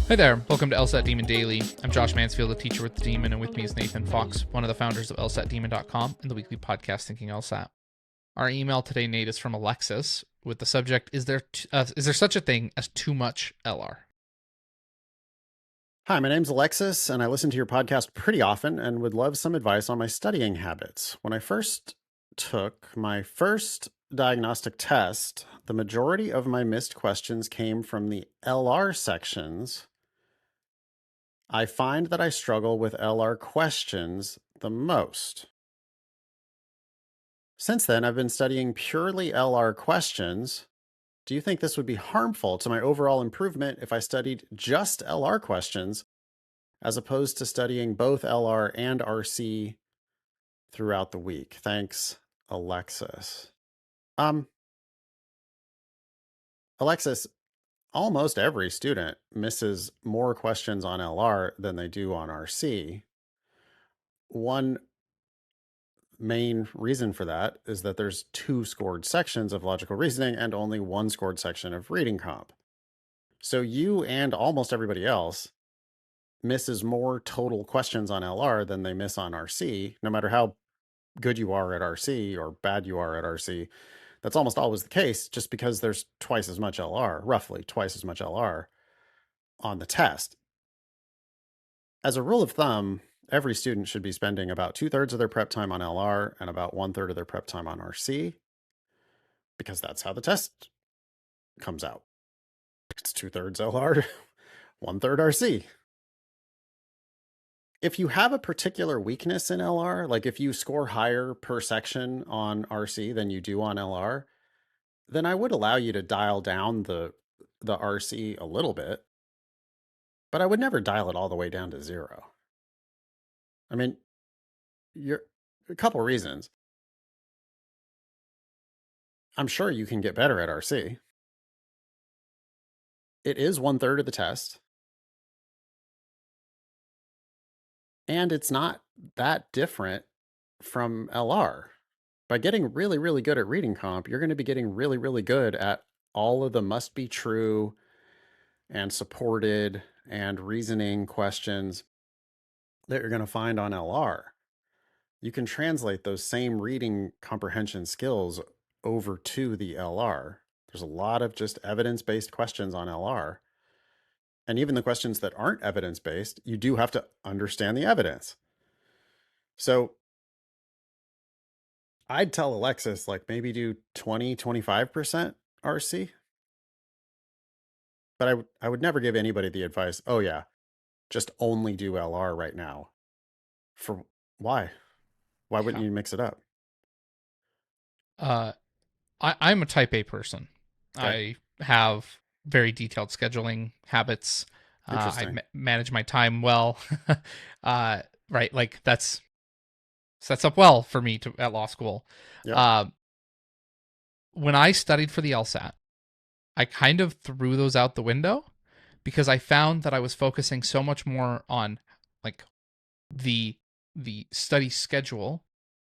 Hi there, welcome to LSAT Demon Daily. I'm Josh Mansfield, a teacher with the Demon, and with me is Nathan Fox, one of the founders of LSATdemon.com and the weekly podcast Thinking LSAT. Our email today, Nate, is from Alexis with the subject: Is there such a thing as too much LR? Hi, my name's Alexis, and I listen to your podcast pretty often and would love some advice on my studying habits. When I first took my first diagnostic test, the majority of my missed questions came from the LR sections. I find that I struggle with LR questions the most. Since then, I've been studying purely LR questions. Do you think this would be harmful to my overall improvement if I studied just LR questions as opposed to studying both LR and RC throughout the week? Thanks, Alexis. Um, Alexis, almost every student misses more questions on LR than they do on RC. One main reason for that is that there's 2 scored sections of logical reasoning and only 1 scored section of reading comp. So you and almost everybody else misses more total questions on LR than they miss on RC, no matter how good you are at RC or bad you are at RC. That's almost always the case, just because there's twice as much LR, roughly twice as much LR on the test. As a rule of thumb, every student should be spending about 2/3 of their prep time on LR and about 1/3 of their prep time on RC, because that's how the test comes out. It's 2/3 LR, 1/3 RC. If you have a particular weakness in LR, like if you score higher per section on RC than you do on LR, then I would allow you to dial down the RC a little bit, but I would never dial it all the way down to 0. I mean, you're a couple reasons. I'm sure you can get better at RC. It is 1/3 of the test, and it's not that different from LR. By getting really, really good at reading comp, you're going to be getting really, really good at all of the must be true and supported and reasoning questions that you're going to find on LR. You can translate those same reading comprehension skills over to the LR. There's a lot of just evidence-based questions on LR. And even the questions that aren't evidence-based, you do have to understand the evidence. So I'd tell Alexis, like, maybe do 20, 25% RC. But I would never give anybody the advice, oh yeah, just only do LR right now. For why? Why wouldn't Yeah. you mix it up? Uh, I'm a type A person. Okay. I have very detailed scheduling habits. Interesting. Manage my time well. uh, right, like that's sets up well for me to at law school. Yep. Uh, when I studied for the LSAT, I kind of threw those out the window because I found that I was focusing so much more on like the study schedule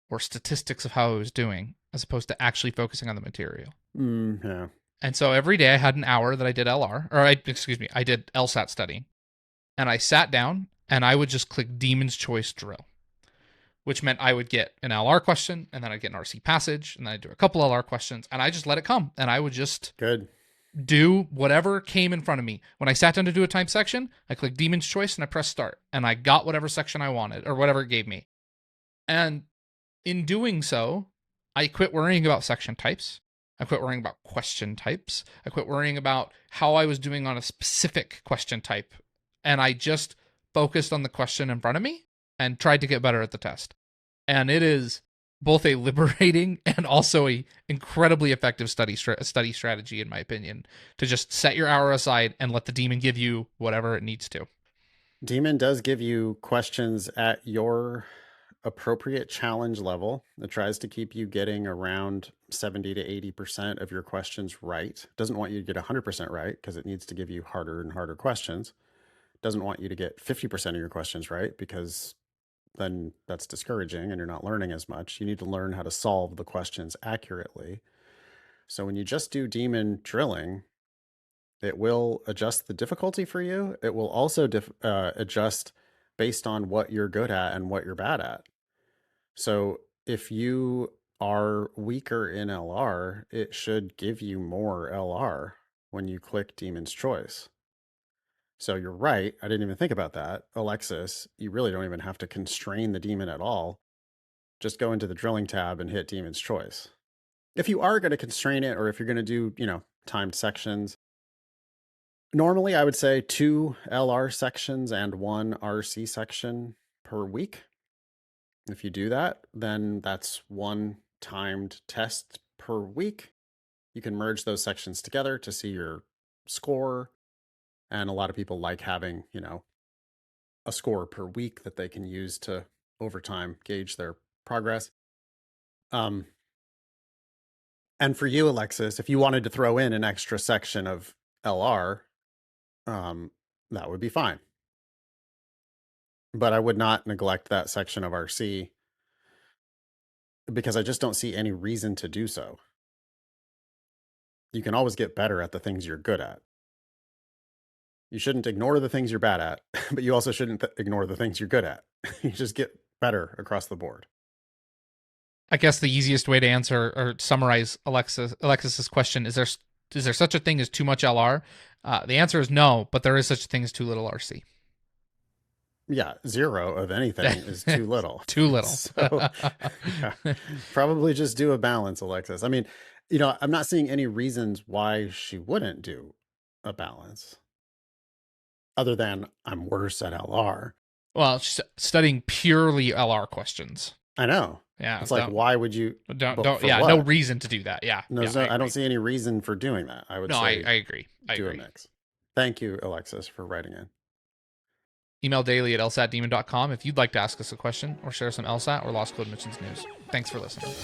or statistics of how I was doing as opposed to actually focusing on the material. Yeah. And so every day I had an hour that I did LR, or I did LSAT study, and I sat down and I would just click Demon's Choice Drill, which meant I would get an LR question and then I'd get an RC passage and then I'd do a couple LR questions and I just let it come and I would just Good. do whatever came in front of me. When I sat down to do a time section, I clicked Demon's Choice and I pressed start and I got whatever section I wanted or whatever it gave me. And in doing so, I quit worrying about section types. I quit worrying about question types. I quit worrying about how I was doing on a specific question type. And I just focused on the question in front of me and tried to get better at the test. And it is both a liberating and also a incredibly effective study strategy, in my opinion, to just set your hour aside and let the demon give you whatever it needs to. Demon does give you questions at your appropriate challenge level. It tries to keep you getting around 70 to 80% of your questions right. It doesn't want you to get 100% right because it needs to give you harder and harder questions. It doesn't want you to get 50% of your questions right because then that's discouraging and you're not learning as much. You need to learn how to solve the questions accurately. So when you just do demon drilling, It will adjust the difficulty for you. It will also adjust based on what you're good at and what you're bad at. So if you are weaker in LR, it should give you more LR when you click Demon's Choice. So you're right. I didn't even think about that. Alexis, you really don't even have to constrain the demon at all. Just go into the drilling tab and hit Demon's Choice. If you are going to constrain it, or if you're going to do, timed sections, normally I would say 2 LR sections and 1 RC section per week. If you do that, then that's 1 timed test per week. You can merge those sections together to see your score. And a lot of people like having, a score per week that they can use to over time gauge their progress. And for you, Alexis, if you wanted to throw in an extra section of LR, that would be fine. But I would not neglect that section of RC because I just don't see any reason to do so. You can always get better at the things you're good at. You shouldn't ignore the things you're bad at, but you also shouldn't ignore the things you're good at. You just get better across the board. I guess the easiest way to answer or summarize Alexis's question is there such a thing as too much LR? The answer is no, but there is such a thing as too little RC. Yeah, 0 of anything is too little. Too little. So, yeah, probably just do a balance, Alexis. I mean, I'm not seeing any reasons why she wouldn't do a balance other than I'm worse at LR. Well, she's studying purely LR questions. I know. Yeah. It's like, why would you? Don't yeah, what? No reason to do that. Yeah. I don't see any reason for doing that. I would say I agree. Do a mix. Thank you, Alexis, for writing in. Email daily@lsatdemon.com if you'd like to ask us a question or share some LSAT or Lost Code Missions news. Thanks for listening.